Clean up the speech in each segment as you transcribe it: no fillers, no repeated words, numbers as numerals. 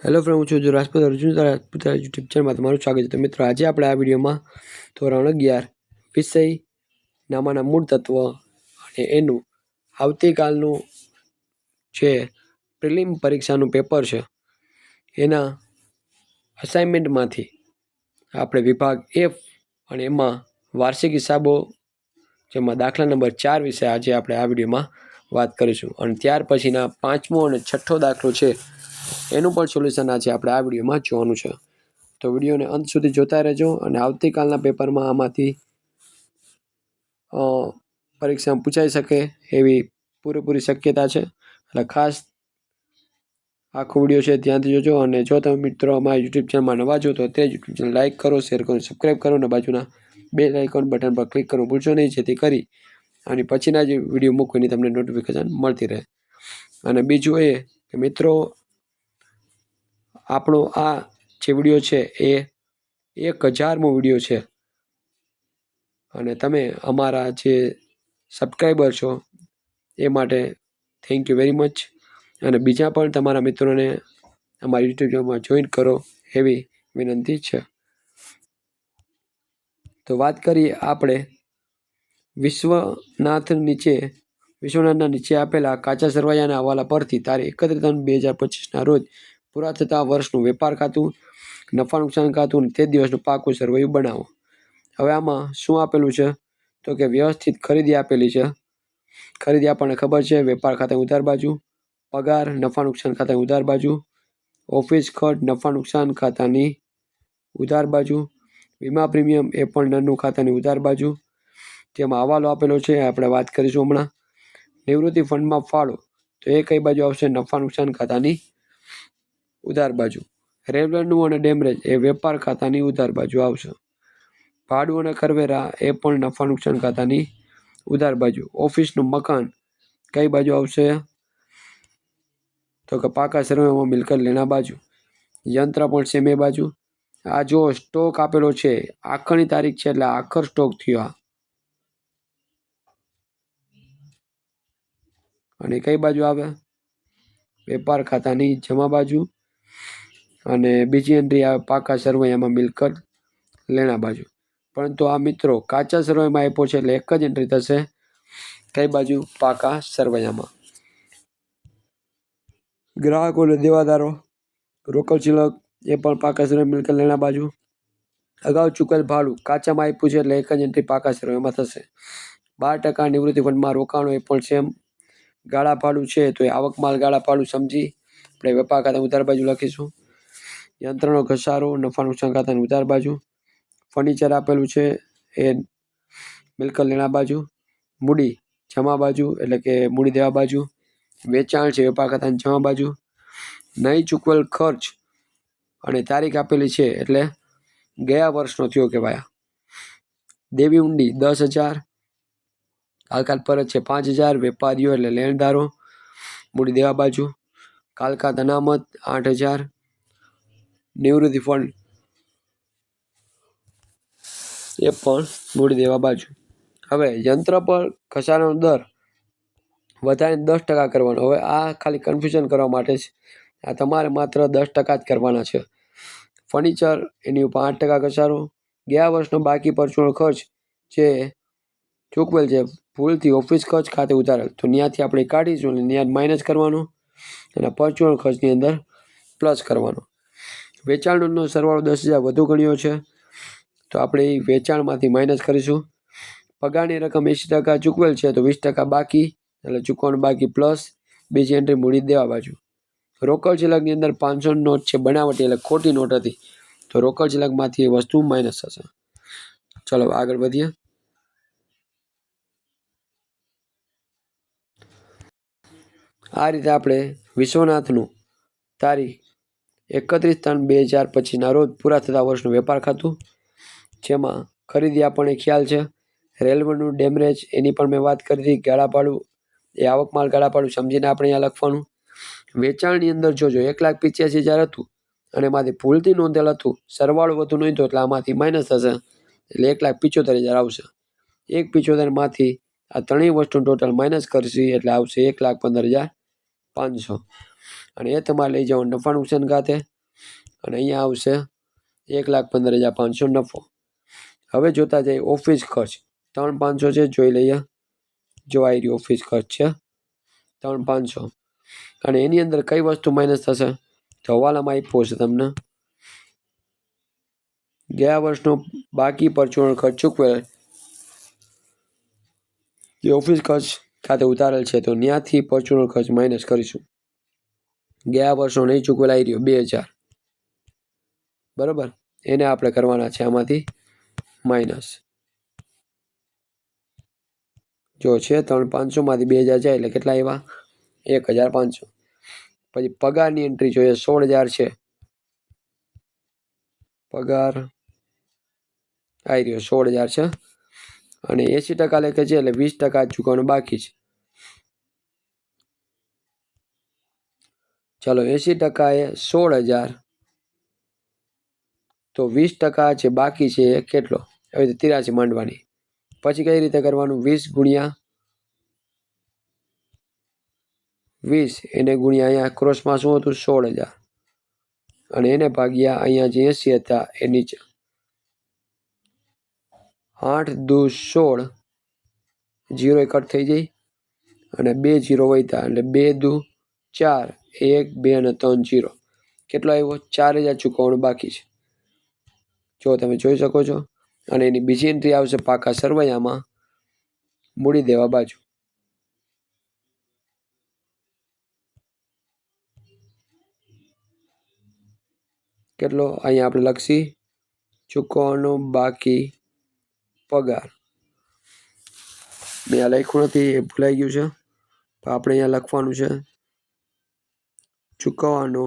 Hello friend, હું છું જો રાજપૂત અર્જુન રાજપૂત યુટ્યુબ ચેનલમાં તમારું સ્વાગત છે. તો મિત્રો, આજે આપણે આ વિડીયોમાં ધોરણ 11 વિષય નામાના મૂળ તત્વ અને એનું આવતીકાલનું જે પ્રિલિમ પરીક્ષાનું પેપર છે એના અસાઇનમેન્ટમાંથી આપણે વિભાગ F અને એમાં વાર્ષિક હિસાબો જેમાં દાખલા નંબર 4 વિશે આજે આપણે આ વિડીયોમાં વાત કરીશું. અને ત્યાર પછીના 5મો અને 6ઠ્ઠો દાખલો છે એનું પણ સોલ્યુશન આજે આપણે આ વિડીયોમાં જોવાનું છે. તો વિડીયોને અંત સુધી જોતા રહેજો. અને આવતીકાલના પેપરમાં આમાંથી પરીક્ષામાં પૂછાઈ શકે એવી પૂરેપૂરી શક્યતા છે, એટલે ખાસ આખો વિડીયો છે ધ્યાનથી જોજો. અને જો તમે મિત્રો અમારા યુટ્યુબ ચેનલમાં નવા છો તો તે યુટ્યુબ ચેનલ લાઇક કરો, શેર કરો, સબસ્ક્રાઈબ કરો અને બાજુના બેલ આઇકોન બટન પર ક્લિક કરવું ભૂલશો નહીં, જેથી કરી અને પછીના જે વિડીયો મૂકો એની તમને નોટિફિકેશન મળતી રહે. અને બીજું એ કે મિત્રો, આપણો આ જે વિડીયો છે એ 1000મો વિડીયો છે અને તમે અમારા જે સબસ્ક્રાઈબર છો એ માટે થેન્ક યુ વેરી મચ. અને બીજા પણ તમારા મિત્રોને અમારી યુટ્યુબ ચેનલમાં જોઈન કરો એવી વિનંતી છે. તો વાત કરીએ આપણે વિશ્વનાથના નીચે આપેલા કાચા સરવૈયાના હવાલા પરથી તારીખ 31/3/2025ના રોજ પૂરા થતા વર્ષનું વેપાર ખાતું, નફા નુકસાન ખાતું અને તે દિવસનું પાકું સરવૈયું બનાવો. હવે આમાં શું આપેલું છે તો કે વ્યવસ્થિત ખરીદી આપેલી છે. ખરીદી આપણને ખબર છે, વેપાર ખાતાની ઉધાર બાજુ, પગાર નફા નુકસાન ખાતાની ઉધાર બાજુ, ઓફિસ ખર્ચ નફા નુકસાન ખાતાની ઉધાર બાજુ, વીમા પ્રીમિયમ એ પણ નાનું ખાતાની ઉધાર બાજુ. તેમાં હવાલો આપેલો છે, આપણે વાત કરીશું હમણાં. નિવૃત્તિ ફંડમાં ફાળો તો એ કઈ બાજુ આવશે? નફા નુકસાન ખાતાની ઉધાર બાજુ. રેવન્યુ અને ડેમરેજ એ વેપાર ખાતાની ઉધાર બાજુ આવશે. ભાડું અને કરવેરા એ પણ નફા નુકસાન ખાતાની ઉધાર બાજુ. ઓફિસનું મકાન કઈ બાજુ આવશે તો કે પાકા સરવૈયામાં મિલકત લેણા બાજુ. યંત્ર પણ સેમ એ બાજુ. આ જો સ્ટોક આપેલો છે, આખરની તારીખ છે એટલે આખર સ્ટોક થયો. અને કઈ બાજુ આવે? વેપાર ખાતાની જમા બાજુ. અને બીજી એન્ટ્રી આવે પાકા સરવૈયામાં મિલકત લેણા બાજુ. પરંતુ આ મિત્રો કાચા સરવૈયામાં આપ્યો છે એટલે એક જ એન્ટ્રી થશે. કઈ બાજુ? પાકા સરવૈયામાં. ગ્રાહકો અને દેવાદારો રોકડ ચિલક એ પણ પાકા સરવૈયા મિલકત લેણા બાજુ. અગાઉ ચૂકેલ ભાડું કાચામાં આપ્યું છે એટલે એક જ એન્ટ્રી પાકા સરવૈયામાં થશે. 12% નિવૃત્તિ ફંડમાં રોકાણો એ પણ સેમ. ગાળા ભાડું છે તો એ આવકમાલ ગાળા ભાડું સમજી આપણે વેપાર ખાતાની ઉધાર બાજુ લખીશું. યંત્રનો ઘસારો નફા નુકસાન ખાતાની ઉધાર બાજુ. ફર્નિચર આપેલું છે એ મિલકત લેણા બાજુ. મૂડી જમા બાજુ એટલે કે મૂડી દેવા બાજુ. વેચાણ છે વેપાર ખાતાની જમા બાજુ. નહીં ચૂકવેલ ખર્ચ અને તારીખ આપેલી છે એટલે ગયા વર્ષનો થયો કહેવાય. દેવી ઊંડી 10,000. કાલકાત પરત છે 5,000. વેપારીઓ એટલે લેણદારો, મૂડી દેવા બાજુ. કાલકાત અનામત 8,000. નિવૃત્તિ ફંડ એ પણ મૂડી દેવા બાજુ. હવે યંત્ર પર ઘસારાનો દર વધારીને 10% કરવાનો. હવે આ ખાલી કન્ફ્યુઝન કરવા માટે છે, આ તમારે માત્ર 10% જ કરવાના છે. ફર્નિચર એની ઉપર 8% ઘસારો. ગયા વર્ષનો બાકી પરચુરણ ખર્ચ જે ચૂકવેલ છે ભૂલથી ઓફિસ ખર્ચ ખાતે ઉતારેલ તો ત્યાંથી આપણે કાઢીશું અને ત્યાં માઇનસ કરવાનો અને પરચુરણ ખર્ચની અંદર પ્લસ કરવાનો. વેચાણનો સરવાળો 10,000 વધુ ગણ્યો છે તો આપણે એ વેચાણમાંથી માઇનસ કરીશું. પગારની રકમ 80% ચૂકવેલ છે તો 20% બાકી એટલે ચૂકવવાનું બાકી પ્લસ. બીજી એન્ટ્રી મૂડી દેવા બાજુ. રોકડ ચિલકની અંદર 500 નોટ છે બનાવટી એટલે ખોટી નોટ હતી તો રોકડ ચિલકમાંથી એ વસ્તુ માઇનસ થશે. ચલો આગળ વધીએ. આ રીતે આપણે વિશ્વનાથનું તારીખ 31/3/2025ના રોજ પૂરા થતા વર્ષનું વેપાર ખાતું, જેમાં ખરીદી આપણને ખ્યાલ છે. રેલવેનું ડેમરેજ એની પણ મેં વાત કરી હતી. ગાળા ભાડું એ આવકમાલ ગાળા ભાડું સમજીને આપણે અહીંયા લખવાનું. વેચાણની અંદર જોજો 1,85,000 હતું અને એમાંથી ભૂલથી નોંધેલ હતું, સરવાળો વધુ નોંધ્યો એટલે આમાંથી માઇનસ થશે એટલે 1,75,000 આવશે. 1,75,000માંથી આ ત્રણેય વસ્તુ ટોટલ માઇનસ કરશી એટલે આવશે 1,15,500. અને એ તમારે લઈ જાઓ નફા નુકસાન ખાતે અને અહીંયા આવશે 1,15,500 નફો. હવે જોતા જઈએ ઓફિસ ખર્ચ 3,500 છે, જોઈ લઈએ. જો આવી રહ્યો ઓફિસ ખર્ચ છે 3,500 અને એની અંદર કઈ વસ્તુ માઇનસ થશે તો હવાલામાં આપ્યો છે તમને ગયા વર્ષનો બાકી પરચુરણ ખર્ચ ચૂકવેલ જે ઓફિસ ખર્ચ ખાતે ઉતારેલ છે તો ત્યાંથી પરચુરણ ખર્ચ માઇનસ કરીશું. ગયા વર્ષનો નહીં ચૂકવેલ આવી રહ્યો 2,000 બરાબર, એને આપણે કરવાના છે આમાંથી માઇનસ. જો છે 3,500 માંથી 2,000 જાય એટલે કેટલા આવ્યા 1,500. પછી પગારની એન્ટ્રી જોઈએ 16,000 છે, પગાર આવી રહ્યો 16,000 છે અને 80% લેખે છે એટલે 20% જ ચૂકવવાનું બાકી છે. ચાલો 80% એ 16,000 તો 20% છે બાકી છે એ કેટલો, હવે 83 માંડવાની. પછી કઈ રીતે કરવાનું 20 ગુણ્યા 20 એને ગુણ્યા અહીંયા ક્રોસમાં શું હતું 16,000 અને એને ભાગ્યા અહીંયા જે 80 હતા એ નીચે 8 દુ 16 0 કટ થઈ જાય અને 2 0 વધ્યા એટલે 2 દુ 4 1 2 અને 3 0 કેટલો આવ્યો 4,000 ચૂકવવાનું બાકી છે. જો તમે જોઈ શકો છો. અને એની બીજી એન્ટ્રી આવશે પાકા સરવૈયામાં મૂડી દેવા બાજુ. કેટલો અહીંયા આપણે લખશી ચૂકવવાનો બાકી પગાર. મેં આ લખ્યું નથી એ ભૂલાઈ ગયું છે, તો આપણે અહીંયા લખવાનું છે ચૂકવવાનો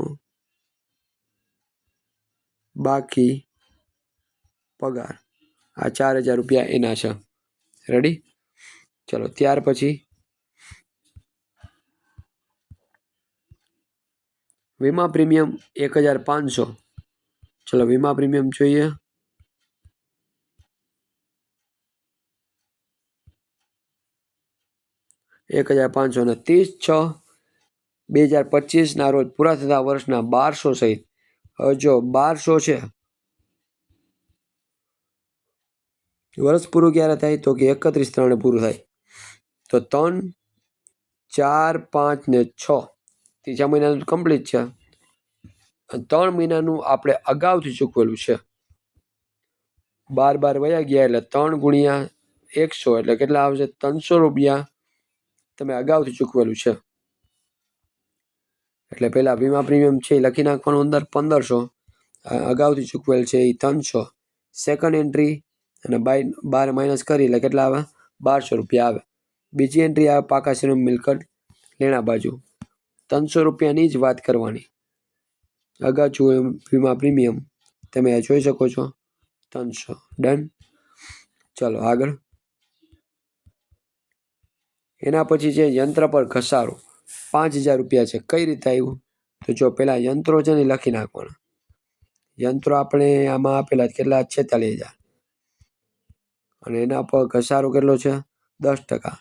બાકી પગાર. આ 4,000 રૂપિયા એના છે. રેડી? ચલો ત્યાર પછી વીમા પ્રીમિયમ 1,500. ચલો વીમા પ્રીમિયમ જોઈએ. ₹1,500 અને 30/6/2025 રોજ પૂરા થતા વર્ષના 1200 સહિત. હવે જો 1200 છે, વર્ષ પૂરું ક્યારે થાય તો કે 31/3 પૂરું થાય. તો 3, 4, 5 ને 6 ત્રીજા મહિનાનું કમ્પ્લીટ છે. 3 મહિનાનું આપણે અગાઉથી ચૂકવેલું છે. 12 વયા ગયા એટલે 3 ગુણ્યા 100 એટલે કેટલા આવશે 300 રૂપિયા તમે અગાઉથી ચૂકવેલું છે. એટલે પહેલા વીમા પ્રીમિયમ છે એ લખી નાખવાનું અંદર 1,500 અગાઉથી ચૂકવેલ છે એ 300. સેકન્ડ એન્ટ્રી અને 12 માઇનસ કરી એટલે કેટલા આવે 1,200 રૂપિયા આવે. બીજી એન્ટ્રી આવે પાકા શેરનું મિલકત લેણા બાજુ 300 રૂપિયાની જ વાત કરવાની. અગાઉ વીમા પ્રીમિયમ તમે જોઈ શકો છો 300. ડન. ચલો આગળ. એના પછી છે યંત્ર પર ઘસારો 5,000 રૂપિયા છે. કઈ રીતે આવ્યું તો જો પેલા યંત્રો છે ને લખી નાખવાના. યંત્રો આપણે આમાં આપેલા કેટલા 46,000 અને એના પર ઘસારો કેટલો છે 10%.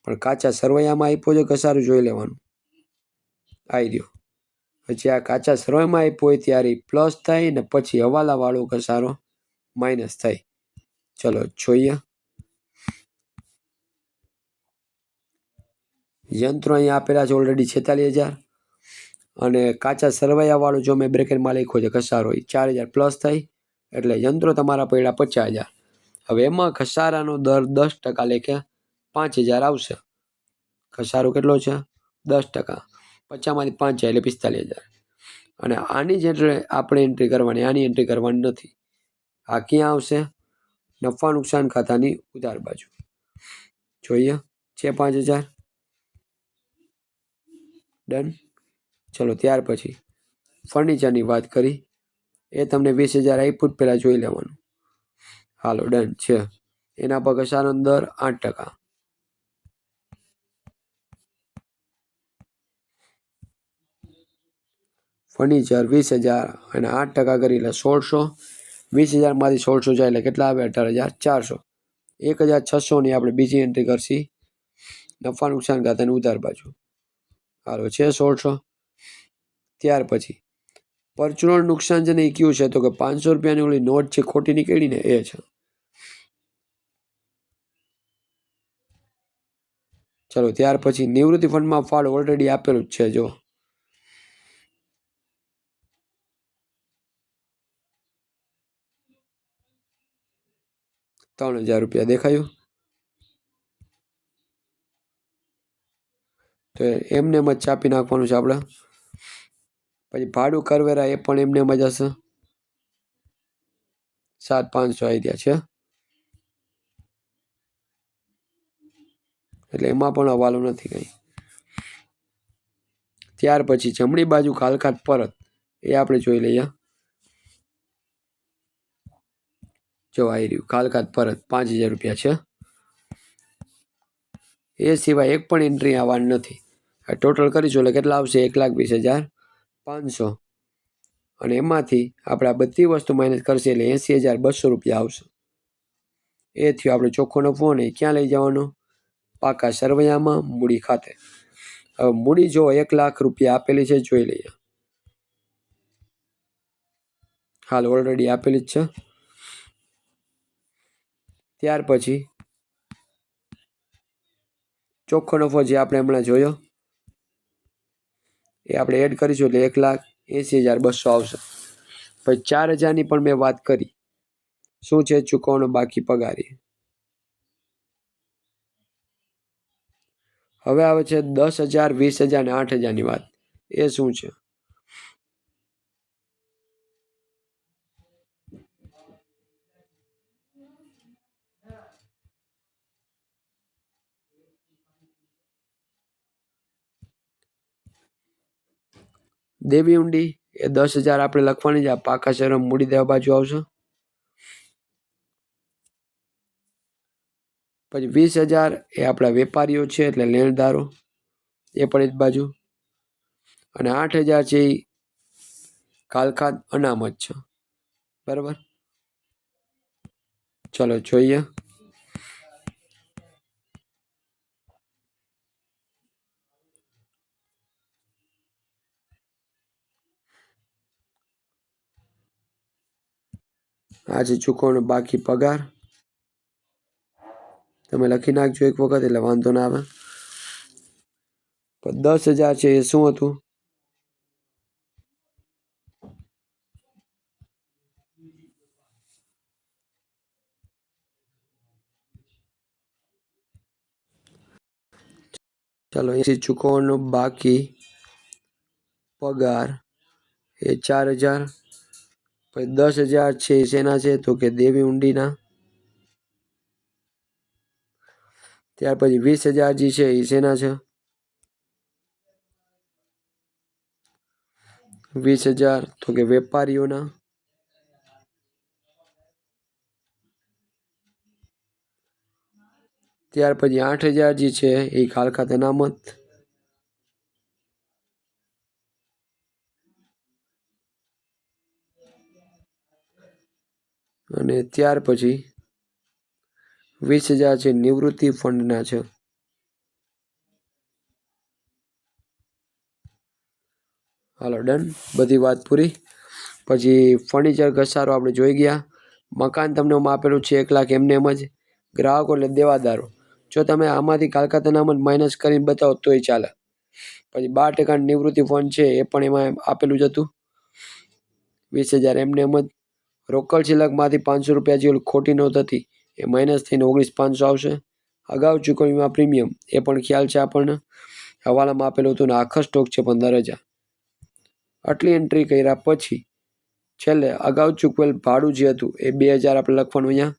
પણ કાચા સરવૈયામાં આપ્યો છે ઘસારો જોઈ લેવાનું. આવી રહ્યો. પછી આ કાચા સરવૈયામાં આપ્યો હોય ત્યારે પ્લસ થાય ને પછી હવાલાવાળો ઘસારો માઇનસ થાય. ચલો જોઈએ. યંત્રો અહીંયા આપેલા છે ઓલરેડી 46,000 અને કાચા સરવૈયાવાળો જો મેં બ્રેકેટમાં લખ્યો છે ઘસારો એ 4,000 પ્લસ થાય એટલે યંત્રો તમારા પડ્યા 50,000. હવે એમાં ઘસારાનો દર 10% લેખે 5,000 આવશે. ઘસારો કેટલો છે 10%. 50માંથી 5 જાય એટલે 45,000 અને આની જ આપણે એન્ટ્રી કરવાની, આની એન્ટ્રી કરવાની નથી. આ ક્યાં આવશે નફા નુકસાન ખાતાની ઉધાર બાજુ. જોઈએ છે 5,000. ડન. ચલો ત્યાર પછી ફર્નિચરની વાત કરી એ તમને 20,000 આપ્યું પહેલાં જોઈ લેવાનું. હાલો ડન છે. એના પર ઘસારો દર 8%. ફર્નિચર 20,000 અને 8% કરી એટલે 1,600. 20,000 માંથી 1,600 જાય એટલે કેટલા આવે 18,400. 1,600 ની આપણે બીજી એન્ટ્રી કરશી નફા નુકસાન ખાતાની ઉધાર બાજુ. હાલો છે 1,600. ત્યાર પછી પરચુરણ નુકસાન છે ને એ કયું છે તો કે 500 રૂપિયાની ઓલી નોટ છે ખોટી નીકળી ને એ છે. ચલો ત્યાર પછી નિવૃત્તિ ફંડમાં ફાળો ઓલરેડી આપેલું જ છે. જો 3000 રૂપિયા દેખાયું. તો એમને એમ જ ચાપી નાખવાનું છે આપણે. પછી ભાડું કરવેરા એ પણ એમને એમ જ હશે. 7500 આઈડિયા છે એટલે એમાં પણ હવાલો નથી કંઈ. ત્યાર પછી જમણી બાજુ ખાલખાત પરત એ આપણે જોઈ લઈએ. જો આવી રહ્યું ખાલખાત પરત 5000 રૂપિયા છે. એ સિવાય એક પણ એન્ટ્રી આવવાની નથી. ટોટલ કરીશું એટલે કેટલા આવશે 1,20,500 અને એમાંથી આપણે આ બધી વસ્તુ માઇનસ કરશે એટલે 80,200 રૂપિયા આવશે. એ થયો આપણે ચોખ્ખો નફો ને ક્યાં લઈ જવાનો પાકા સરવૈયામાં મૂડી ખાતે. હવે મૂડી જો 1,00,000 રૂપિયા આપેલી છે જોઈ લઈએ. હાલ ઓલરેડી આપેલી જ છે. ત્યાર પછી ચોખ્ખો નફો જે આપણે હમણાં જોયો એ આપણે એડ કરીશું એટલે 1,80,200 આવશે. પછી 4,000ની પણ મેં વાત કરી. શું છે ચૂકવવાનો બાકી પગારી. હવે આવે છે 10,000, 20,000 અને 8,000ની વાત. એ શું છે દેવી ઊંડી એ 10,000 આપણે લખવાની છે. આ પાકા શેરો મૂડી દેવા બાજુ આવશે. પછી 20,000 એ આપણા વેપારીઓ છે એટલે લેણદારો એ પણ એક બાજુ. અને 8,000 છે એ ખાલખાત અનામત છે. બરાબર. ચલો જોઈએ. આજે ચૂકવવાનો બાકી પગાર તમે લખી નાખજો એક વખત એટલે વાંધો ના આવે. 10,000 છે એ શું હતું ચાલો એથી ચૂકવવાનો બાકી પગાર એ 4,000. પછી 10,000 છે એ શેના છે તો કે દેવી ઊંડીના. ત્યાર પછી 20,000 જે છે એ શેના છે 20,000 તો કે વેપારીઓના. ત્યાર પછી 8,000 જે છે એ ખાલખાત અનામત. અને ત્યાર પછી 20,000 છે નિવૃત્તિ ફંડના છે. હાલો ડન, બધી વાત પૂરી. પછી ફર્નિચર ઘસારો આપણે જોઈ ગયા. મકાન તમને આપેલું છે 1,00,000 એમને એમ જ. ગ્રાહકો એટલે દેવાદારો. જો તમે આમાંથી ખાલખાત અનામત માઇનસ કરીને બતાવો તોય ચાલે. પછી 12% નિવૃત્તિ ફંડ છે એ પણ એમાં આપેલું જ હતું. 20,000 એમને એમ જ. રોકડ શિલકમાંથી 500 રૂપિયા જે ખોટી નોંધ હતી એ માઇનસ થઈને 19,500 આવશે. અગાઉ ચૂકવણીમાં પ્રીમિયમ એ પણ ખ્યાલ છે આપણને. હવાલામાં આપેલું હતું ને આખો સ્ટોક છે 15,000. આટલી એન્ટ્રી કર્યા પછી છેલ્લે અગાઉ ચૂકવેલ ભાડું જે હતું એ 2,000 આપણે લખવાનું અહીંયા.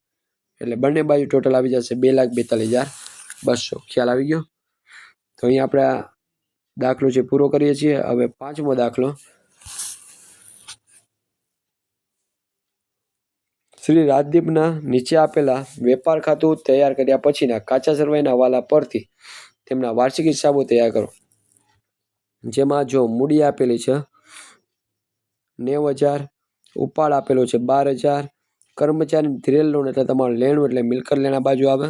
એટલે બંને બાજુ ટોટલ આવી જશે 2,42,200. ખ્યાલ આવી ગયો. તો અહીંયા આપણે આ દાખલો છે પૂરો કરીએ છીએ. હવે 5મો દાખલો. શ્રી રાજદીપના નીચે આપેલા વેપાર ખાતું તૈયાર કર્યા પછીના કાચા સરવૈયાના હવાલા પરથી તેમના વાર્ષિક હિસાબો તૈયાર કરો. જેમાં જો મૂડી આપેલી છે 90,000, ઉપાડ આપેલો છે 12,000, કર્મચારી ધીરેલ લોન એટલે તમારું લેણું એટલે મિલકત લેણા બાજુ આવે.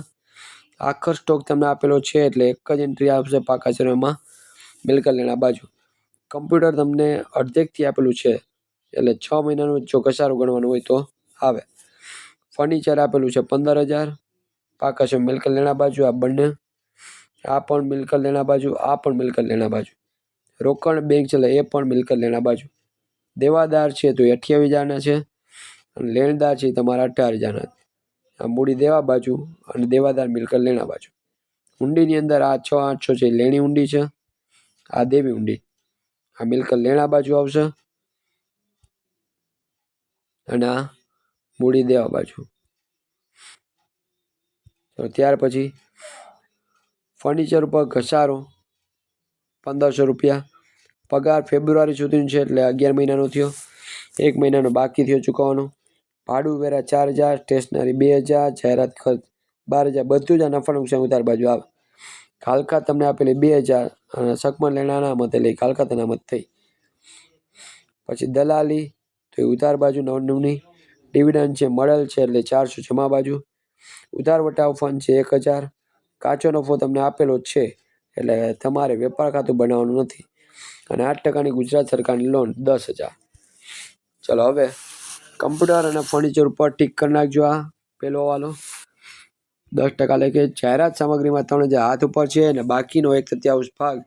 આખર સ્ટોક તમને આપેલો છે એટલે એક જ એન્ટ્રી આવશે પાકા સરવૈયામાં મિલકત લેણા બાજુ. કમ્પ્યુટર તમને અડધેકથી આપેલું છે એટલે 6 મહિનાનું જો ઘસારો ગણવાનો હોય તો આવે. ફર્નિચર આપેલું છે 15,000, પાકા છે મિલકત લેણા બાજુ આ બંને, આ પણ મિલકત લેણા બાજુ, આ પણ મિલકત લેણા બાજુ. રોકડ બેંક છે એ પણ મિલકત લેણા બાજુ. દેવાદાર છે તો 28,000ના છે અને લેણદાર છે તમારા 18,000ના. આ મૂડી દેવા બાજુ અને દેવાદાર મિલકત લેણા બાજુ. ઊંડીની અંદર આ 6,800 છે લેણી ઊંડી છે, આ દેવી ઊંડી. આ મિલકત લેણા બાજુ આવશે અને આ મૂડી દેવા બાજુ. તો ત્યાર પછી ફર્નિચર ઉપર ઘસારો 1,500 રૂપિયા. પગાર ફેબ્રુઆરી સુધીનો છે એટલે 11 મહિનાનો થયો. 1 મહિનાનો બાકી થયો ચૂકવવાનો. ભાડું વેરા 4,000, સ્ટેશનરી 2,000, જાહેરાત ખર્ચ 12,000. બધું જ આ નફા નુકસાન ઉતાર બાજુ આવે. કાલકાત તમને આપેલી 2,000 અને સકમન લેણા અનામત એટલે કાલકાત અનામત થઈ. પછી દલાલી તો એ ઉતાર બાજુ 9,9ની. ડિવિડન્ડ છે મળેલ છે એટલે 400 જમા બાજુ. ઉધાર વટાવ ફંડ છે 1,000. કાચો નફો તમને આપેલો જ છે એટલે તમારે વેપાર ખાતું બનાવવાનું નથી. અને 8%ની ગુજરાત સરકારની લોન 10,000. ચલો હવે કમ્પ્યુટર અને ફર્નિચર ઉપર ટીક કરી નાખજો. આ પહેલો હવાલો 10% લેખે. જાહેરાત સામગ્રીમાં 3,000 હાથ ઉપર છે અને બાકીનો 1/3 ભાગ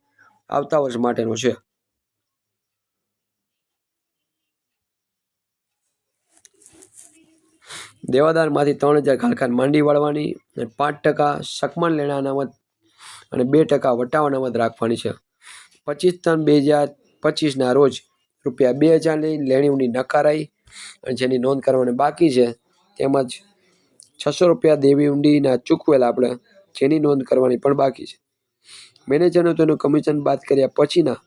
આવતા વર્ષ માટેનો છે. દેવાદારમાંથી 3,000 ખાલખાન માંડી વાળવાની અને 5% સકમન લેણા અનામત અને 2% વટાવ અનામત રાખવાની છે. 25/3/2025ના રોજ ₹2,000 લઈ લેણી ઊંડી નકારાઈ અને જેની નોંધ કરવાની બાકી છે તેમજ ₹600 દેવી ઊંડીના ચૂકવેલ આપણે જેની નોંધ કરવાની પણ બાકી છે. મેનેજરનું તેનું કમિશન બાદ કર્યા પછીના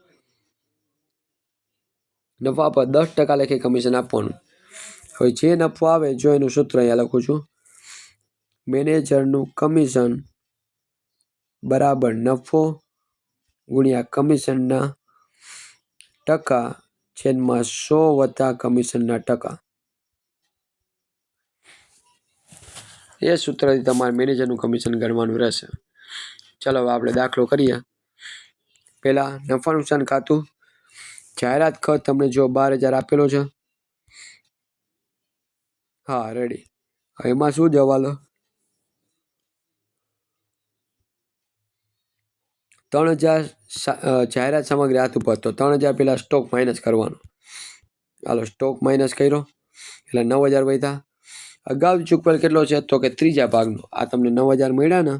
નફા પર 10% લેખે કમિશન આપવાનું. હવે જે નફો આવે જો એનું સૂત્ર અહીંયા લખું છું. મેનેજરનું કમિશન બરાબર નફો ગુણ્યા કમિશનના ટકા છેદમાં 100 વત્તા કમિશનના ટકા. એ સૂત્રથી તમારે મેનેજરનું કમિશન ગણવાનું રહેશે. ચલો હવે આપણે દાખલો કરીએ. પહેલાં નફા નુકસાન ખાતું. જાહેરાત ખર્ચ તમને જો 12,000 આપેલો છે. હા રેડી. એમાં શું જવાલો 3,000 જાહેરાત સામગ્રી હાથ ઉપર તો 3,000 પહેલાં સ્ટોક માઇનસ કરવાનો. હાલો સ્ટોક માઇનસ કર્યો એટલે 9,000 વધ્યા. અગાઉ ચૂકવેલ કેટલો છે તો કે ત્રીજા ભાગનો. આ તમને 9,000 મળ્યા ને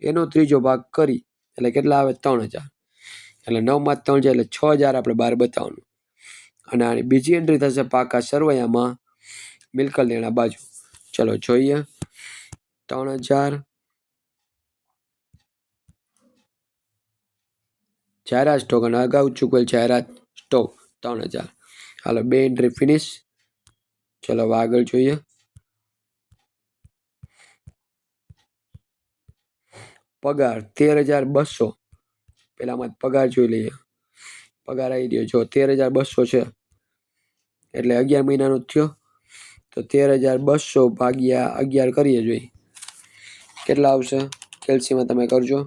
એનો ત્રીજો ભાગ કરી એટલે કેટલા આવે 3,000. એટલે 9 + 3 એટલે 6,000 આપણે બહાર બતાવવાનું. અને આની બીજી એન્ટ્રી થશે પાકા સરવૈયામાં મિલકત લેણા બાજુ. ચલો જોઈએ 3,000 જાહેરાત સ્ટોક અને અગાઉ ચૂકવેલ જાહેરાત સ્ટોક 3,000. હાલો 2 એન્ટ્રી ફિનિશ. ચલો હવે આગળ જોઈએ. પગાર 13,200. પહેલામાં પગાર જોઈ લઈએ. પગાર આવી ગયો જો 13,200 છે એટલે 11 મહિનાનો થયો તો 13,200 ભાગ્યા 11 કરીએ જોઈએ કેટલા આવશે. કેલ્સીમાં તમે કરજો.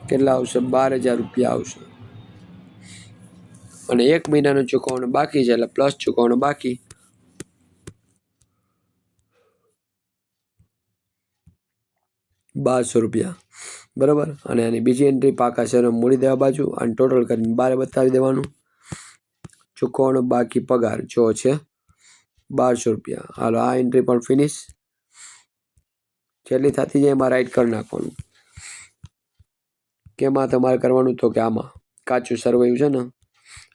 કેટલા આવશે 12,000 રૂપિયા આવશે. અને 1 મહિનાનું ચૂકવવાનું બાકી છે એટલે પ્લસ ચૂકવવાનું બાકી. ₹1,200 બરાબર. અને આની બીજી એન્ટ્રી પાકા શેરો મૂડી દેવા બાજુ અને ટોટલ કરીને 12 બતાવી દેવાનું. ચૂકવવાનું બાકી પગાર જો છે ₹1,200. હાલો આ એન્ટ્રી પણ ફિનિશ. જેટલી થતી જાય એમાં રાઈટ કરી નાખવાનું. કેમાં તમારે કરવાનું તો કે આમાં કાચું સરવૈયું છે ને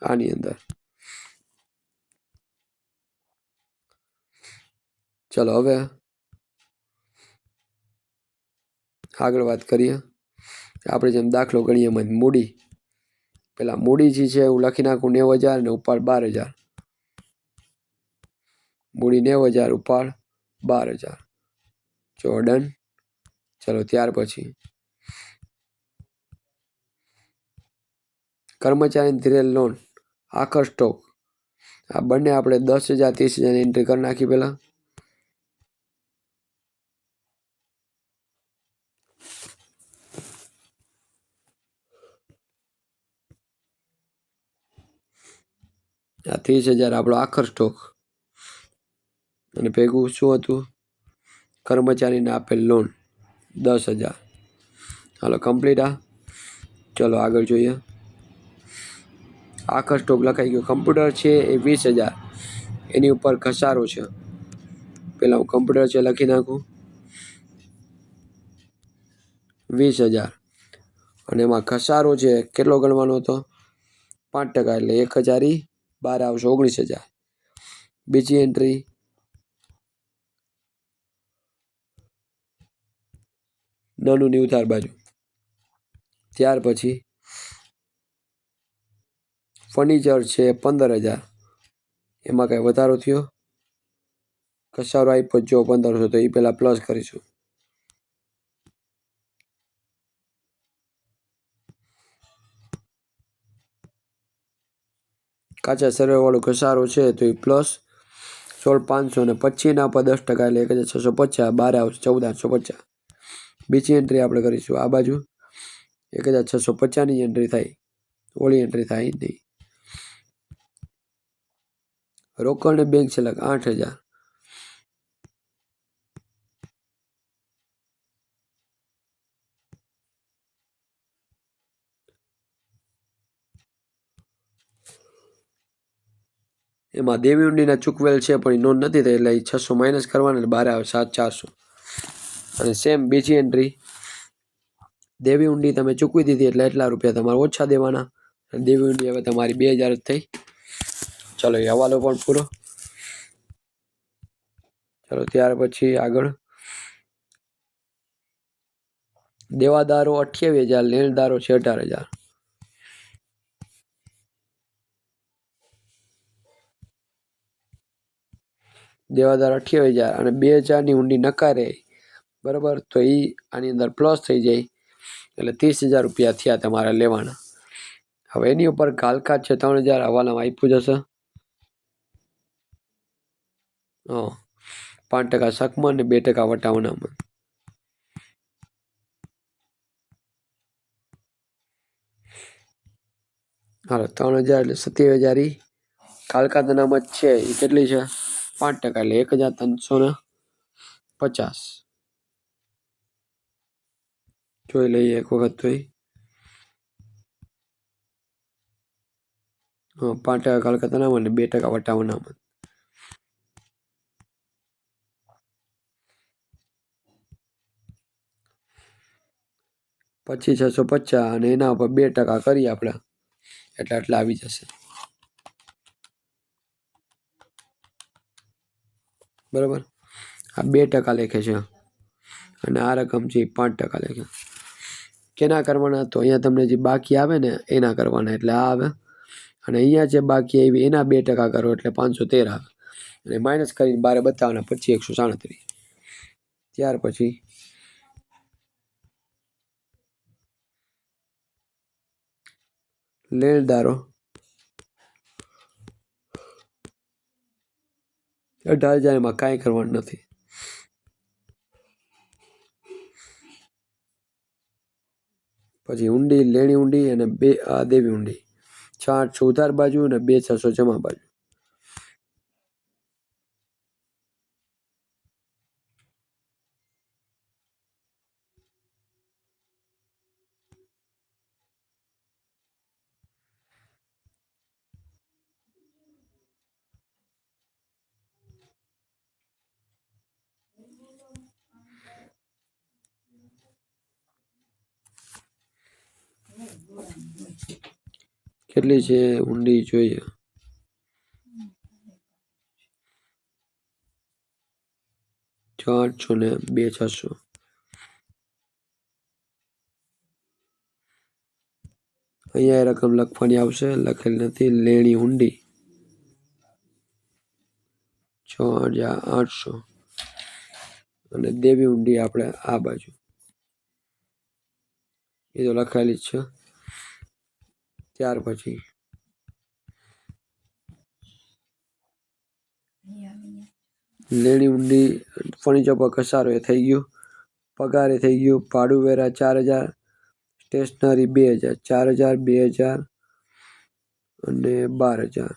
આની અંદર. ચલો હવે આગળ વાત કરીએ. આપણે જેમ દાખલો ગણીએ એમાં મૂડી. પેલા મૂડી જે છે હું લખી નાખું 90,000 ને ઉપાડ 12,000. મૂડી 90,000 ઉપાડ 12,000. જો ડન. ચલો ત્યાર પછી કર્મચારીની ધીરેલ લોન આખર સ્ટોક આ બંને આપણે 10,000 30,000 એન્ટ્રી કરી નાખી પહેલાં. આ 30,000 આપણો આખર સ્ટોક અને ભેગું શું હતું કર્મચારીને આપેલ લોન 10,000. હાલો કમ્પ્લીટ. ચલો આગળ જોઈએ. આખર સ્ટોક લખાઈ ગયો. કમ્પ્યુટર છે એ 20,000 એની ઉપર ઘસારો છે. પહેલાં હું કમ્પ્યુટર છે લખી નાખું 20,000 અને એમાં ઘસારો છે કેટલો ગણવાનો હતો 5% એટલે 1,000 ઈ બહાર આવશે 19,000. બીજી એન્ટ્રી નાનું ઉધાર બાજુ. ત્યાર પછી ફર્નિચર છે 15,000 એમાં કાંઈ વધારો થયો ઘસારો આપ્યો જો 1,500 તો એ પહેલાં પ્લસ કરીશું. કાચા સર્વેવાળો ઘસારો છે તો એ પ્લસ 16,500 અને પછીના પર 10% એટલે 1,650 બહાર આવશે 1,450. બીજી એન્ટ્રી આપણે કરીશું આ બાજુ 1,650ની એન્ટ્રી થાય ઓલી એન્ટ્રી થાય નહીં. રોકડ ને બેંક છેલ્લા 8,000 એમાં દેવી ઊંડીના ચૂકવેલ છે પણ એ નોંધ નથી થઈ એટલે 600 માઇનસ કરવાના એટલે બહાર આવે 7,400. અને સેમ બીજી એન્ટ્રી દેવી ઊંડી તમે ચૂકવી દીધી એટલે એટલા રૂપિયા તમારે ઓછા દેવાના. દેવી ઊંડી હવે તમારી 2,000 જ થઈ. ચલો એ હવાલો પણ પૂરો. ચલો ત્યાર પછી આગળ દેવાદારો 28,000 લેણદારો છે 18,000. દેવાદાર 28,000 અને 2,000ની ઊંડી નકારે બરાબર તો એ આની અંદર પ્લસ થઈ જાય એટલે 30,000 રૂપિયા થયા તમારે લેવાના. હવે એની ઉપર કાલખાત છે 3,000 હવાલામાં આપ્યું જશે. 5% સકમન અને 2% વટાવનામાં. હાલો 3,000 એટલે 27,000 ઈ કાલકાત અનામત છે એ કેટલી છે 5% એટલે 1,350. જોઈ લઈએ એક વખત તો 5% કાલકાત અનામત અને 2% વટાવ અનામત. પછી 650 અને એના ઉપર 2% કરીએ આપણે એટલે આટલા આવી જશે બરાબર. આ 2% લેખે છે અને આ રકમ છે 5% લેખે. કેના કરવાના તો અહીંયા તમને જે બાકી આવે ને એના કરવાના એટલે આ આવે અને અહીંયા જે બાકી આવી એના 2% કરો એટલે 513 આવે અને માઇનસ કરીને બારે બતાવવાના પછી 137. ત્યાર પછી લેણદારો 18,000 માં કાંઈ કરવાનું નથી. પછી ઊંડી લેણી ઊંડી અને દેવી ઊંડી 6,800 ઉધાર બાજુ અને 2,600 જમા બાજુ. કેટલી છે ઊંડી જોઈએ 6,800 ને 2,600. અહીંયા રકમ લખવાની આવશે લખેલ નથી. લેણી ઊંડી 6,800 અને દેવી ઊંડી આપણે આ બાજુ એ તો લખાયેલી જ છે. ત્યાર પછી લેણી ઊંડી ફર્નિચર પર ઘસારો એ થઈ ગયું. પગાર એ થઈ ગયું. ભાડું વેરા 4,000 સ્ટેશનરી 2,000 4,000 2,000 અને 12,000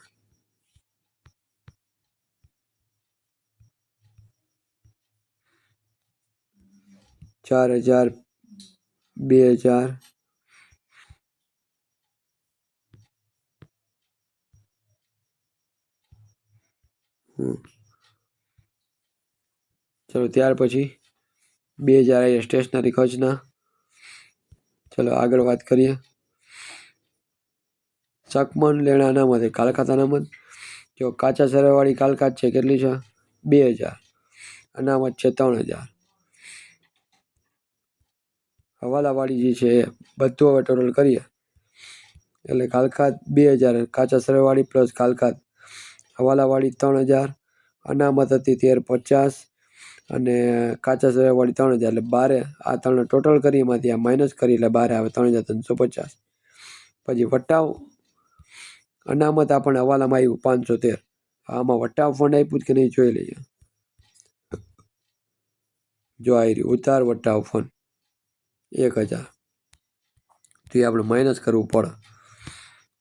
4000, 2000, ચલો ત્યાર પછી 2000 આવ્યા સ્ટેશનરી ખર્ચના. ચલો આગળ વાત કરીએ. શકમન લેણા અનામત એ કાલખાત અનામત. જો કાચા સરવાળી કાલખાત છે કેટલી છે? 2000. અનામત છે 3000. હવાલાવાળી જે છે એ બધું હવે ટોટલ કરીએ એટલે કાલખાત 2000, કાચા સરવાળી પ્લસ કાલખાત, હવાલાવાળી 3000, અનામત હતી 1350 અને કાચા સરવાળી 3000 એટલે 12. આ ત્રણ ટોટલ કરી એમાંથી આ માઇનસ કરી એટલે 12 આવે 3350. પછી વટાવ અનામત આપણને હવાલામાં આવ્યું 513. આમાં વટાવ ફંડ આપ્યું કે નહીં જોઈ લઈએ. જો આવી રહ્યું ઉતાર વટાવ ફંડ 1000. તો એ આપણે માઇનસ કરવું પડે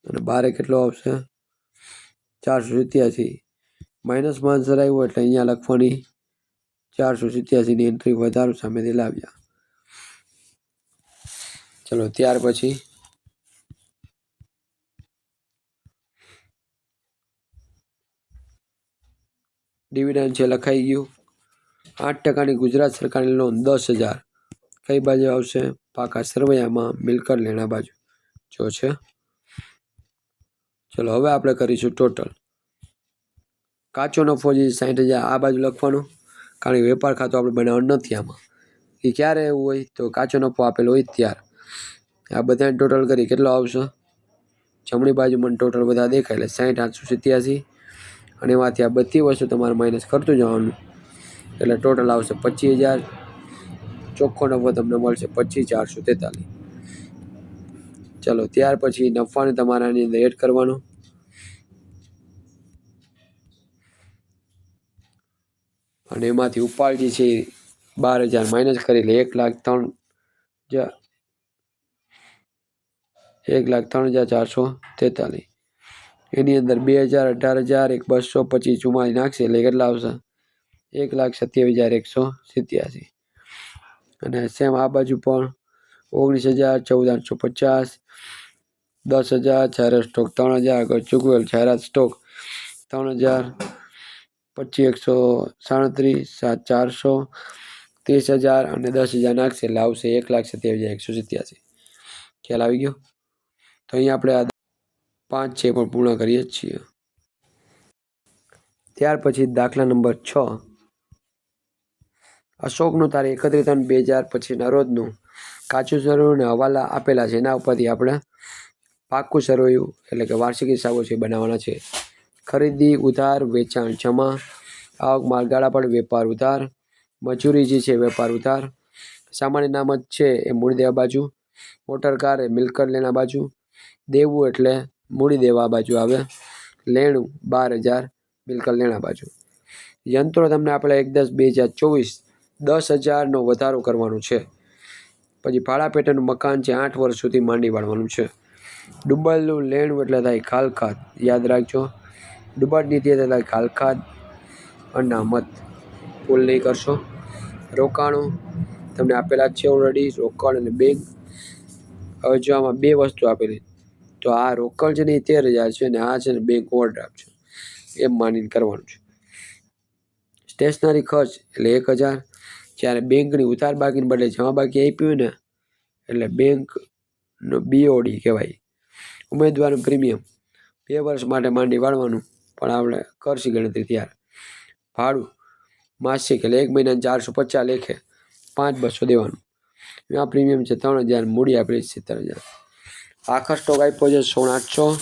અને 12 કેટલો આવશે? 487. માઇનસમાં આન્સર આવ્યો એટલે અહીંયા લખવાની 487ની એન્ટ્રી વધારો સામેથી લાવ્યા. ચલો ત્યાર પછી ડિવિડન્ડ છે લખાઈ ગયું. 8%ની ગુજરાત સરકારની લોન 10,000 કઈ બાજુ આવશે? પાકા સરવૈયામાં મિલકત લેણા બાજુ જો છે. ચલો હવે આપણે કરીશું ટોટલ. કાચો નફો જે 60,000 આ બાજુ લખવાનો કારણ કે વેપાર ખાતું આપણે બનાવવાનું નથી આમાં. એ ક્યારે એવું હોય તો કાચો નફો આપેલો હોય ત્યારે. આ બધાને ટોટલ કરી કેટલો આવશે? જમણી બાજુ મને ટોટલ બધા દેખાય એટલે 60,887 અને એમાંથી આ બધી વસ્તુ તમારે માઇનસ કરતું જવાનું એટલે ટોટલ આવશે 25,000. ચોખ્ખો નફો તમને મળશે 25,443. ચલો ત્યાર પછી નફાને તમારે આની અંદર એડ કરવાનો. અને એમાંથી ઉપાડ જે છે 12,000 માઇનસ કરી એટલે 1,03,443. એની અંદર 2,000, 18,000, 200, 25, 44 નાખશે એટલે કેટલા આવશે? 1,27,187. અને સેમ આ બાજુ પણ 19,000, 14,850, 10,000, જાહેરાત સ્ટોક 3,000, આગળ ચૂકવેલ જાહેરાત સ્ટોક 3,000, 25,137, 7,400, 30,000 અને 10,000 નાખશે એટલે આવશે 1,27,187. ખ્યાલ આવી ગયો? તો અહીંયા આપણે આ 5 છે પણ પૂર્ણ કરીએ જ છીએ. ત્યાર પછી દાખલા નંબર 6. અશોકનું તારીખ 31/3/2000 પછીના રોજનું કાચું સરવૈયું અને હવાલા આપેલા છે. એના ઉપરથી આપણે પાક્કું સરવૈયું એટલે કે વાર્ષિક હિસાબો છે બનાવવાના છે. ખરીદી ઉધાર, વેચાણ જમા, આવક માલગાળા પર વેપાર ઉધાર, મજૂરી જે છે વેપાર ઉધાર, સામાન્ય અનામત છે એ મૂડી દેવા બાજુ, મોટર કાર એ મિલકત લેણા બાજુ, દેવું એટલે મૂડી દેવા બાજુ આવે, લેણું 12,000 મિલકત લેણા બાજુ. યંત્રો તમને આપેલા 1/10/2024 10,000નો વધારો કરવાનો છે. પછી ભાડા પેટર્નનું મકાન છે 8 વર્ષ સુધી માંડી વાળવાનું છે. ડુબ્બલનું લેણું એટલે થાય કાલખાત યાદ રાખજો. ડુબ્બટ નીતિ એટલે થાય કાલખાત અનામત ભૂલ નહીં કરશો. રોકાણો તમને આપેલા જ છે ઓલરેડી રોકડ અને બેંક. હવે જો આમાં બે વસ્તુ આપેલી તો આ રોકડ છે ને એ 13,000 છે અને આ છે ને બેંક ઓવરડ્રાફ્ટ છે એમ માનીને કરવાનું છે. સ્ટેશનરી ખર્ચ એટલે 1,000. જ્યારે બેંકની ઉધાર બાકીને બદલે જમા બાકી આપ્યું ને એટલે બેંકનો બીઓડી કહેવાય. ઉમેદવારનું પ્રીમિયમ 2 વર્ષ માટે માંડી વાળવાનું પણ આપણે કરશી ગણતરી ત્યારે. ભાડું માસિક એટલે 1 મહિનાને 450 લેખે 5,200 દેવાનું. આ પ્રીમિયમ છે 3,000, મૂડી આપેલી 70,000. આખા સ્ટોક આપ્યો છે 16,800.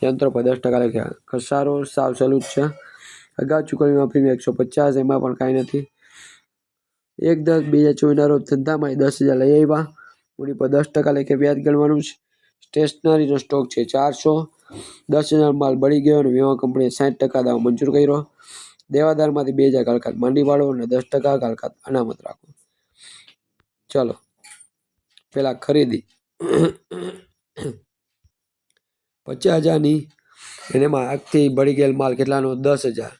યંત્રો પર 10% લેખ્યા. ઘસારો સાવ સહેલું જ છે. અગાઉ ચૂકવણીમાં પ્રીમિયમ 150, એમાં પણ કાંઈ નથી. 1/10/2024 રોજ ધંધામાં 10,000 લઈ આવ્યા. મૂડી પર 10% લેખે વ્યાજ ગણવાનું છે. સ્ટેશનરીનો સ્ટોક છે 400. 10,000 માલ બળી ગયો અને વીમા કંપનીએ 60% દાવો મંજૂર કર્યો. દેવાદારમાંથી 2,000 કાલખાત માંડી વાળો અને 10% કાલખાત અનામત રાખો. ચલો પેલા ખરીદી 50,000ની એમાં આગથી બળી ગયેલ માલ કેટલાનો? 10,000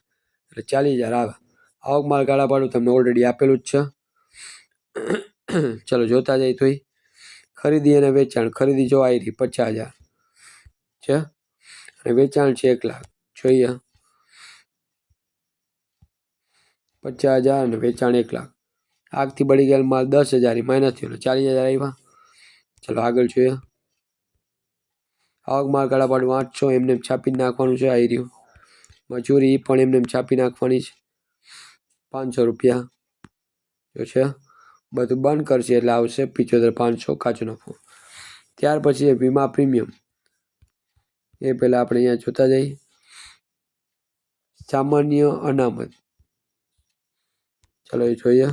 એટલે 40,000 આવે. આવક માલ ગાળા ભાડું તમને ઓલરેડી આપેલું જ છે. ચલો જોતા જાય તો ખરીદી અને વેચાણ. ખરીદી જો આવી રહી 50,000 છે અને વેચાણ છે 1 લાખ. જોઈએ 50,000 અને વેચાણ 1 લાખ. આગથી બળી ગયેલ માલ 10,000 માઇનસ થયો 40,000 આવ્યા. ચલો આગળ જોઈએ. આવક માલ કાળા પાડું 800 એમને છાપી નાખવાનું છે. આવી રહ્યું. મજૂરી પણ એમને છાપી નાખવાની છે 500 રૂપિયા જો છે. બધું બંધ કરશે એટલે આવશે 75,500 કાચો નફો. ત્યાર પછી વીમા પ્રીમિયમ. એ પહેલાં આપણે અહીંયા જોતા જઈએ. સામાન્ય અનામત. ચલો એ જોઈએ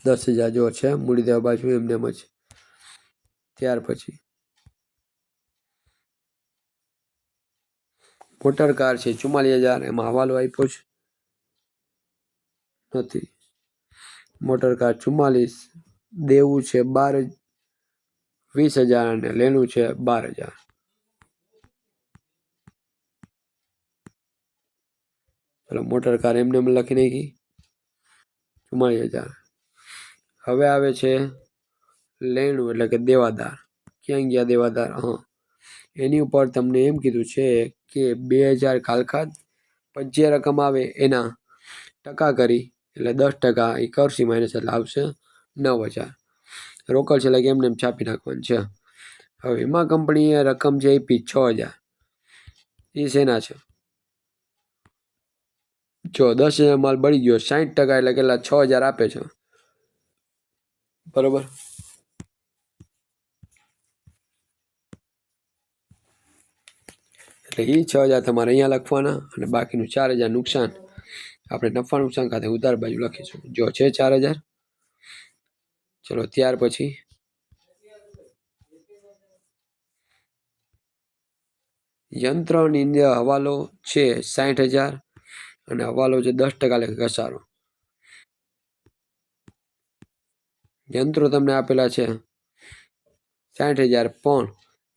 10,000 જો છે મૂડી દેવા બાજુ એમને એમ જ. ત્યાર પછી મોટર કાર છે 44,000 એમાં હવાલો આપ્યો છે નથી. મોટર કાર 44 દેવું છે 20,000 અને લેનું છે 12,000. ચલો મોટર કાર એમને એમ લખી નાખી 44,000. હવે આવે છે લેણું એટલે કે દેવાદાર. ક્યાં ગયા દેવાદાર? હા, એની ઉપર તમને એમ કીધું છે કે 2,000 ખાલખાત પછી જે રકમ આવે એના ટકા કરી એટલે 10% એ કરશી માઇનસ એટલે આવશે 9,000. રોકડ છે એટલે કે એમને એમ છાપી નાખવાનું છે. હવે વીમા કંપનીએ રકમ છે આપી 6,000. એ શેના છે? જો 10,000 માલ બળી ગયો 60% એટલે કેટલા 6,000 આપે છે બરોબર. એટલે એ 6,000 તમારે અહીંયા લખવાના અને બાકીનું 4,000 નુકસાન આપણે નફા નુકસાન ખાતે ઉધાર બાજુ લખીશું. જો છે 4,000. ચલો ત્યાર પછી યંત્રની અંદર હવાલો છે 60,000 અને હવાલો છે 10% લેખે ઘસારો. યંત્રો તમને આપેલા છે 60,000 પણ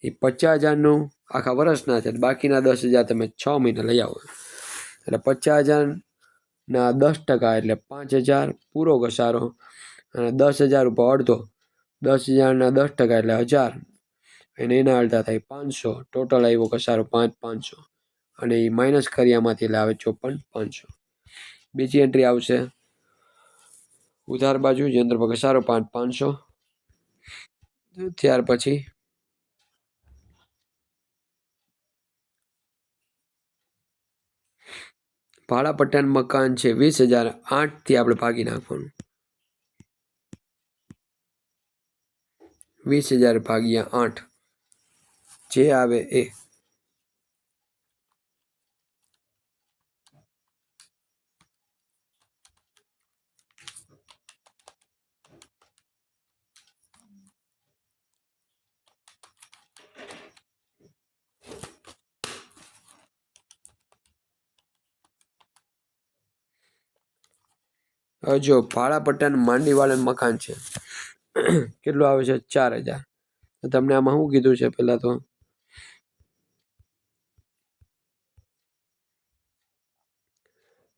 એ 50,000નું આખા વર્ષના છે. બાકીના 10,000 તમે 6 મહિને લઈ આવો એટલે 50,000ના 10% એટલે 5,000 પૂરો ઘસારો અને 10,000 ઉપર અડધો. 10,000ના 10% એટલે 1,000 અને એના અડધા થાય 500. ટોટલ આવ્યો ઘસારો 5,500 અને એ માઇનસ કર્યામાંથી એટલે આવે 54,500. બીજી એન્ટ્રી આવશે ઉધાર બાજુ યંત્ર પર ઘસારો 5,500. ત્યાર પછી ભાડા પટ્ટાનું મકાન છે 20,000. 8થી આપણે ભાગી નાખવાનું. 20,000 ભાગ્યા 8 જે આવે એ. હવે જો ભાડા પટ્ટાનું માંડીવાળાનું મકાન છે કેટલું આવે છે 4,000. તમને આમાં શું કીધું છે પહેલાં તો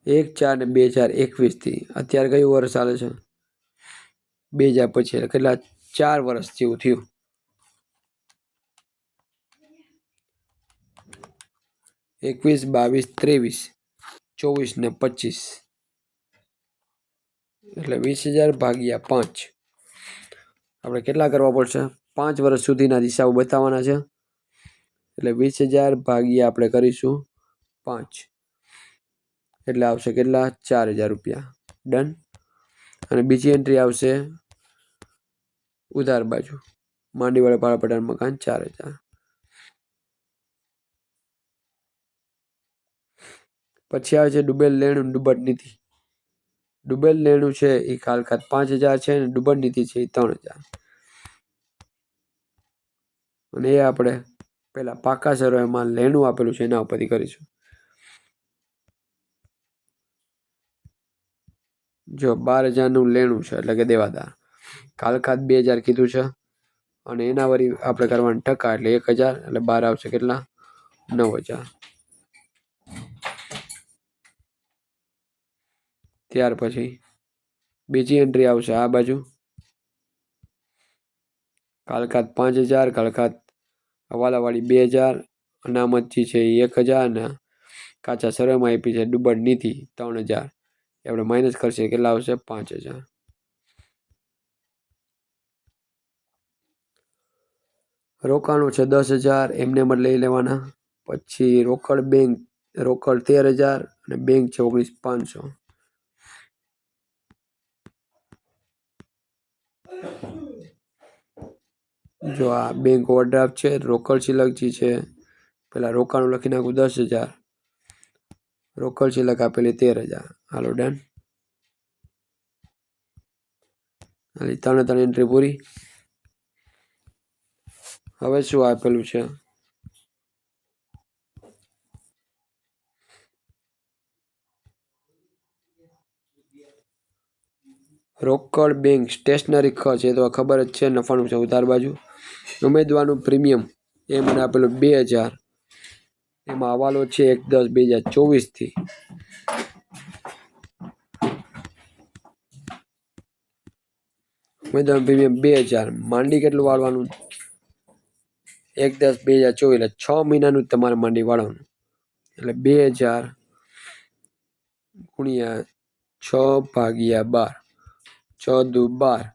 1/4 ને 2021થી અત્યારે કયું વર્ષ ચાલે છે 2000 પછી કેટલા 4 વર્ષ જેવું થયું. 21, 22, 23, 24 ને 25 એટલે 20,000 ભાગ્યા 5 આપણે કેટલા કરવા પડશે 5 વર્ષ સુધીના હિસાબો બતાવવાના છે એટલે 20,000 ભાગ્યા આપણે કરીશું 5 એટલે આવશે કેટલા 4,000 રૂપિયા. ડન. અને બીજી એન્ટ્રી આવશે ઉધાર બાજુ માંડીવાળા ભાડા પટ્ટાનું મકાન 4,000. પછી આવે છે ડૂબેલ લેણું ડૂબટ નીતિ. ડૂબેલ લેણું છે એ ખાલખાત 5,000 છે અને ડૂબટ નીતિ છે એ 3,000 અને એ આપણે પહેલા પાકા સરવાળામાં લેણું આપેલું છે એના ઉપરથી કરીશું. જો 12,000નું લેણું છે એટલે કે દેવાદાર. ખાલખાત 2,000 કીધું છે અને એના વળી આપણે કરવાના ટકા એટલે 1,000 એટલે 12 આવશે કેટલા 9,000. ત્યાર પછી બીજી એન્ટ્રી આવશે આ બાજુ, કાલકાત 5000, કાલકાત હવાલાવાળી 2000, અનામતજી છે એ 1000 ને કાચા સર્વેમાં આપી છે ડુબડ નીતિ 3000. આપણે માઇનસ કરશે કેટલા આવશે? 5000. રોકાણો છે 10,000, એમને એમ જ લઈ લેવાના. પછી રોકડ બેંક, રોકડ 13,000 અને બેંક છે 19,500. જો આ બેંક ઓવરડ્રાફ્ટ છે, રોકડ શિલકજી છે. પેલા રોકાણો લખી નાખું 10,000, રોકડ શિલક આપેલી 13,000. હાલો ડન. હાલી 3 એન્ટ્રી પૂરી. હવે શું આપેલું છે? રોકડ બેંક સ્ટેશનરી ખર્ચ, એ તો ખબર જ છે, નફાનું છે ઉધાર બાજુ. ઉમેદવારનું પ્રીમિયમ એ મને આપેલું 2,000. એમાં હવાલો છે 1/10/2024 ઉમેદવારનું પ્રીમિયમ 2,000. માંડી કેટલું વાળવાનું? 1/10/2024, એટલે 6 મહિનાનું તમારે માંડી વાળવાનું. એટલે 2,000 ગુણ્યા 6/12, 6 દુ 12,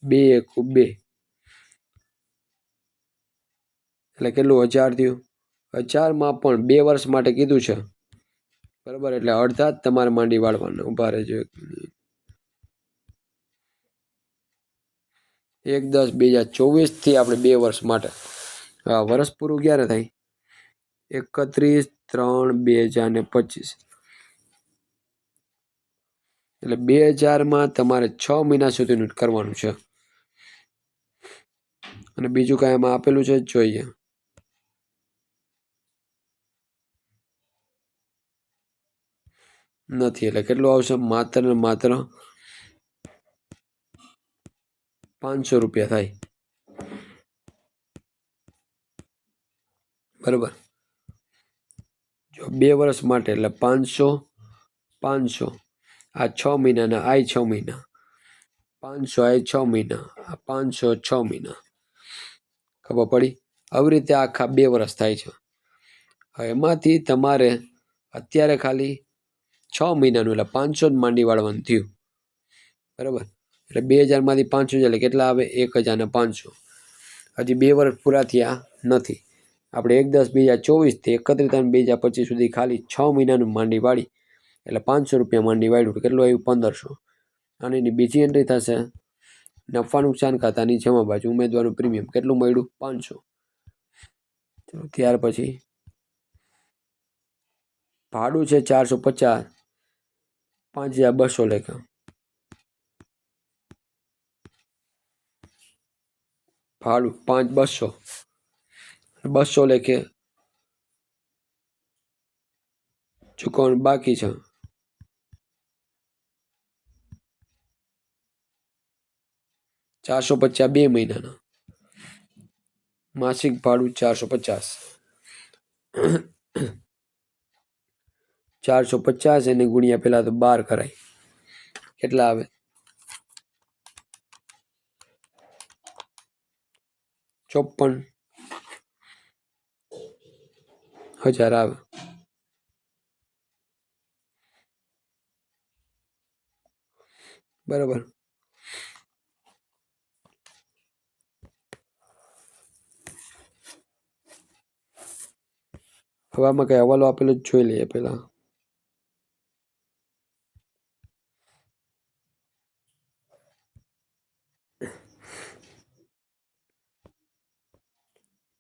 2 એકુ 2, એટલે કેટલું? 1000 થયું. 1000માં પણ 2 વર્ષ માટે કીધું છે, બરાબર. એટલે અડધા જ તમારે માંડી વાળવાના. ઉભા રહેજો 1/10/2024 આપણે 2 વર્ષ માટે. હા, વર્ષ પૂરું ક્યારે થાય? 31/3/2025. એટલે 2,000માં તમારે 6 મહિના સુધીનું કરવાનું છે. અને બીજું કાંઈ એમાં આપેલું છે જોઈએ. નથી, એટલે કેટલું આવશે? માત્ર ને માત્ર 500 રૂપિયા થાય, બરાબર. જો 2 વર્ષ માટે એટલે 500, 500. આ 6 મહિનાના, આ 6 મહિના. 500 આ 6 મહિના, આ 500 6 મહિના. ખબર પડી? આવી રીતે આખા 2 વર્ષ થાય છે. હવે એમાંથી તમારે અત્યારે ખાલી 6 મહિનાનું એટલે 500 જ માંડી વાળવાનું થયું, બરાબર. એટલે 2,000માંથી 500 એટલે કેટલા આવે? 1,500. હજી 2 વર્ષ પૂરા થયા નથી. આપણે 1/10/2024 31/3/2025 સુધી ખાલી 6 મહિનાનું માંડી વાળી, એટલે 500 રૂપિયા માંડી વાળ્યું. કેટલું આવ્યું? 1,500. અને એની બીજી એન્ટ્રી થશે નફા નુકસાન ખાતાની જમા બાજુ. ઉમેદવારનું પ્રીમિયમ કેટલું મળ્યું? 500. ત્યાર પછી ભાડું છે 450, 5,200 લેખે. ભાડું 5,200, 200 લેખે ચૂકવવાનું બાકી છે. 450 2 મહિનાના. માસિક ભાડું 450. 450 એને ગુણ્યા પેલા તો 12 કરાય. કેટલા આવે? 54,000 આવે, બરાબર. હવે આમાં કઈ હવાલો આપેલો જ જોઈ લઈએ પેલા.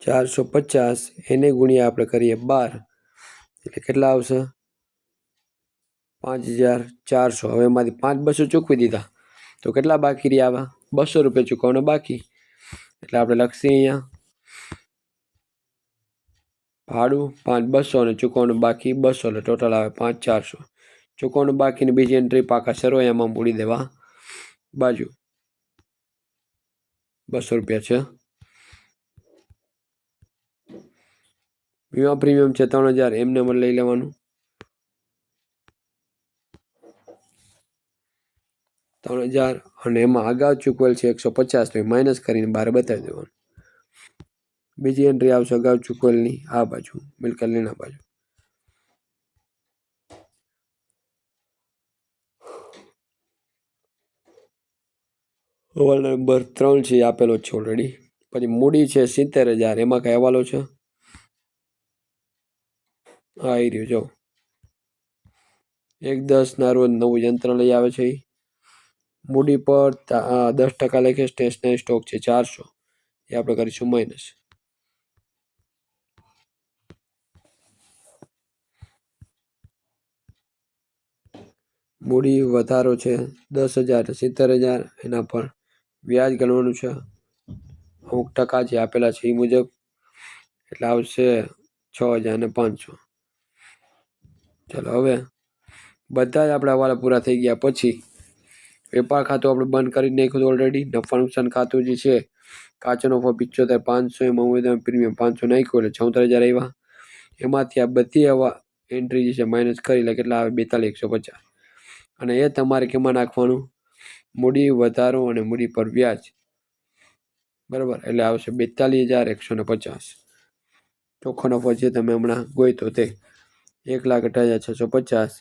₹450 એને ગુણ્યા આપણે કરીએ 12, એટલે કેટલા આવશે? 5,400. હવે એમાંથી 5,200 ચૂકવી દીધા, તો કેટલા બાકી રહ્યા? આવા 200 રૂપિયા ચૂકવવાના બાકી. એટલે આપણે લખીએ અહીંયા ભાડું 5,200 અને ચૂકવવાનું બાકી 200, એટલે ટોટલ આવે 5,400. ચૂકવવાનું બાકીની બીજી એન્ટ્રી પાકા સરવૈયામાં મૂડી દેવા બાજુ. 200 રૂપિયા છે. વીમા પ્રીમિયમ છે 3,000, એમને એમ લઈ લેવાનું. 3000 અને એમાં અગાઉ ચૂકવેલ છે 150, તો એ માઇનસ કરીને બહાર બતાવી દેવાનું. બીજી એન્ટ્રી આવશે અગાઉ ચૂકવેલની આ બાજુ, મિલકત લેણા બાજુ. હવાલો નંબર 3 છે આપેલો છે ઓલરેડી. પછી મૂડી છે 70,000, એમાં કઈ હવાલો છે? હા એ રહ્યું જો 1/10 ના રોજ નવું યંત્ર લઈ આવે છે. મૂડી પર 10% લેખે સ્ટેશનરી સ્ટોક છે 400, એ આપણે કરીશું માઇનસ. મૂડી વધારો છે 10,000, 70,000, એના પર વ્યાજ ગણવાનું છે અમુક ટકા જે આપેલા છે એ મુજબ, એટલે આવશે 6,500. ચાલો હવે બધા જ આપણા હવાલા પૂરા થઈ ગયા પછી વેપાર ખાતું આપણે બંધ કરી નાખ્યું ઓલરેડી. નફા નુકસાન ખાતું જે છે, કાચો નફો 75,500, એમાં ઉમેદવાર પ્રીમિયમ 500 નાખ્યું એટલે 76,000 આવ્યા. એમાંથી આ બધી હવા એન્ટ્રી જે છે માઇનસ કરી એટલે કેટલા આવે? 42,150. અને એ તમારે કેમાં નાખવાનું? મૂડી વધારો અને મૂડી પર વ્યાજ, બરાબર, એટલે આવશે 42,150. ચોખ્ખો નફો જે તમે હમણાં ગોઈતો તે 1,58,650.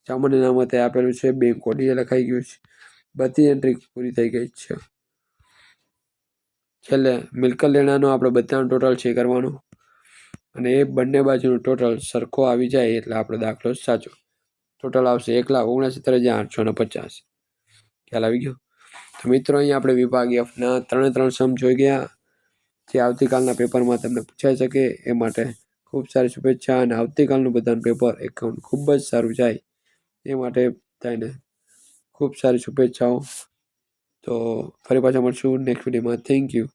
સામાન્ય નામતે આપેલું છે, બેંક કોડ એ લખાઈ ગયું છે. બધી એન્ટ્રી પૂરી થઈ ગઈ છે. છેલ્લે મિલકત લેણાનો આપણે બધાનો ટોટલ છે કરવાનું, અને એ બંને બાજુનું ટોટલ સરખો આવી જાય એટલે આપણો દાખલો સાચો. ટોટલ આવશે 1,69,850. ખ્યાલ આવી ગયો? તો મિત્રો અહીંયા આપણે વિભાગ Fના 3 સમ જોઈ ગયા, જે આવતીકાલના પેપરમાં તમને પૂછાઈ શકે એ માટે ખૂબ સારી શુભેચ્છા. અને આવતીકાલનું બધાનું પેપર એકાઉન્ટ ખૂબ જ સારું જાય એ માટે થઈને ખૂબ સારી શુભેચ્છાઓ. તો ફરી પાછા મળશું નેક્સ્ટ વિડીયોમાં. Thank you.